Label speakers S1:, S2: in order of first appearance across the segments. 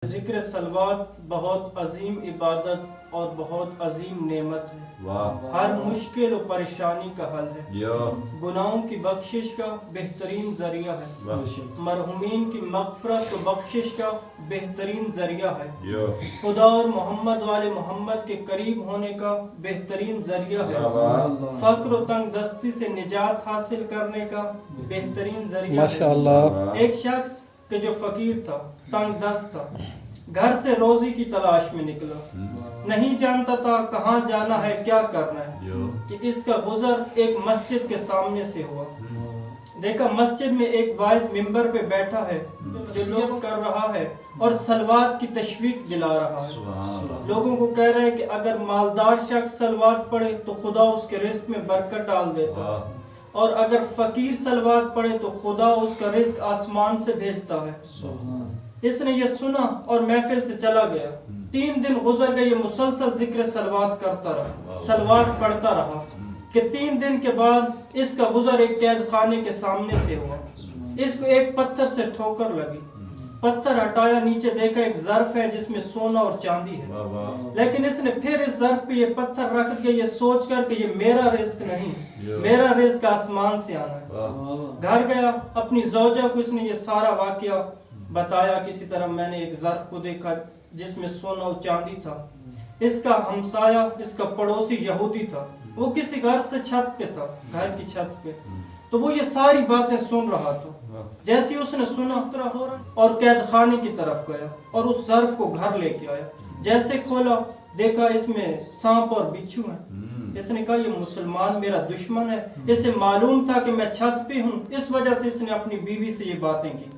S1: ذکر صلوات بہت عظیم عبادت اور بہت عظیم نعمت ہے۔ ہر مشکل و پریشانی کا حل ہے، گناہوں کی بخشش کا بہترین ذریعہ ہے، مرحومین کی مغفرت و بخشش کا بہترین ذریعہ ہے، خدا اور محمد والے محمد کے قریب ہونے کا بہترین ذریعہ ہے، فقر و تنگ دستی سے نجات حاصل کرنے کا بہترین ذریعہ ہے۔ ایک شخص کہ جو فقیر تھا، تنگ دست تھا، گھر سے روزی کی تلاش میں نکلا، نہیں جانتا تھا کہاں جانا ہے، کیا کرنا ہے، کہ اس کا گزر ایک مسجد کے سامنے سے ہوا۔ دیکھا مسجد میں ایک واعظ ممبر پہ بیٹھا ہے جو لوگ کر رہا ہے اور صلوات کی تشویق دلا رہا ہے، لوگوں کو کہہ رہا ہے کہ اگر مالدار شخص صلوات پڑھے تو خدا اس کے رزق میں برکت ڈال دیتا ہے، اور اگر فقیر صلوات پڑھے تو خدا اس کا رزق آسمان سے بھیجتا ہے۔ اس نے یہ سنا اور محفل سے چلا گیا۔ 3 دن گزر گئے، یہ مسلسل ذکر صلوات کرتا رہا، صلوات پڑھتا رہا، کہ 3 دن کے بعد اس کا گزر ایک قید خانے کے سامنے سے ہوا۔ اس کو ایک پتھر سے ٹھوکر لگی، پتھر ہٹایا، نیچے دیکھا ایک ظرف ہے جس میں سونا اور چاندی ہے، لیکن اس نے پھر اس ظرف پہ یہ پتھر رکھ دیا، یہ سوچ کر کہ یہ میرا رزق نہیں، میرا رزق آسمان سے آنا ہے۔ گھر گیا، اپنی زوجہ کو اس نے یہ سارا واقعہ بتایا، کسی طرح میں نے ایک ظرف کو دیکھا جس میں سونا اور چاندی تھا۔ اس کا ہمسایہ، اس کا پڑوسی یہودی تھا، وہ کسی گھر سے چھت پہ تھا، گھر کی چھت پہ، تو وہ یہ ساری باتیں سن رہا تھا۔ جیسے اس نے سنا اور قید خانے کی طرف گیا اور اس ظرف کو گھر لے کے آیا، جیسے کھولا دیکھا اس میں سانپ اور بچھو ہیں۔ اس نے کہا یہ مسلمان میرا دشمن ہے، اسے معلوم تھا کہ میں چھت پہ ہوں، اس وجہ سے اس نے اپنی بیوی سے یہ باتیں کی۔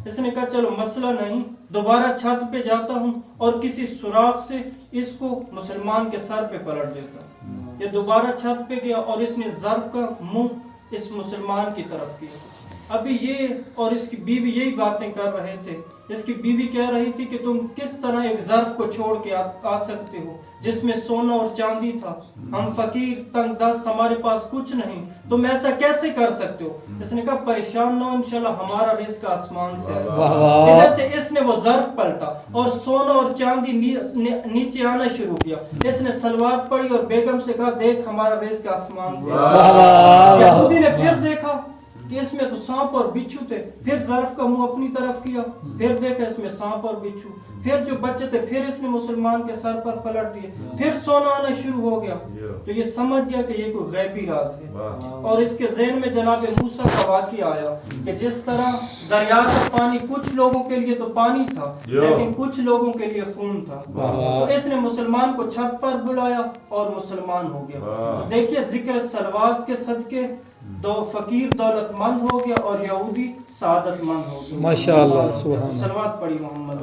S1: اس نے کہا چلو مسئلہ نہیں، دوبارہ چھت پہ جاتا ہوں اور کسی سوراخ سے اس کو مسلمان کے سر پہ پلٹ دیتا ہوں۔ یہ دوبارہ چھت پہ گیا اور اس نے ظرف کا منہ اس مسلمان کی طرف کیا۔ ابھی یہ اور اس کی بیوی یہی باتیں کر رہے تھے۔ اس کی بیوی کہہ رہی تھی کہ تم کس طرح ایک ظرف کو چھوڑ کے آ سکتے ہو جس میں سونا اور چاندی تھا، ہم فقیر تنگ دست، ہمارے پاس کچھ نہیں، تم ایسا کیسے کر سکتے ہو؟ اس نے کہا پریشان نہ ہو، انشاءاللہ ہمارا رزق آسمان سے آئے گا۔ ادھر سے اس نے وہ ظرف پلٹا اور سونا اور چاندی نیچے آنا شروع کیا۔ اس نے صلوات پڑھی اور بیگم سے کہا دیکھ ہمارا رزق آسمان سے آئے گا۔ یہودی نے پھر دیکھا کہ اس میں تو سانپ اور بچھو تھے، پھر ظرف کا منہ اپنی طرف کیا، پھر دیکھا اس میں سانپ اور بچھو، پھر جو بچے تھے پھر اس نے مسلمان کے سر پر پلٹ دیے، پھر سونا آنا شروع ہو گیا۔ تو یہ سمجھ گیا کہ یہ کوئی غیبی راز ہے، اور اس کے ذہن میں جناب موسیٰ کا واقعہ آیا کہ جس طرح دریا کا پانی کچھ لوگوں کے لیے تو پانی تھا لیکن کچھ لوگوں کے لیے خون تھا، تو اس نے مسلمان کو چھت پر بلایا اور مسلمان ہو گیا۔ دیکھیے ذکر صلوات کے صدقے دو فقیر دولت مند ہو گیا اور یہودی سعادت مند ہو گیا۔
S2: ماشاءاللہ، سبحان اللہ۔
S1: صلوات پڑھی محمد۔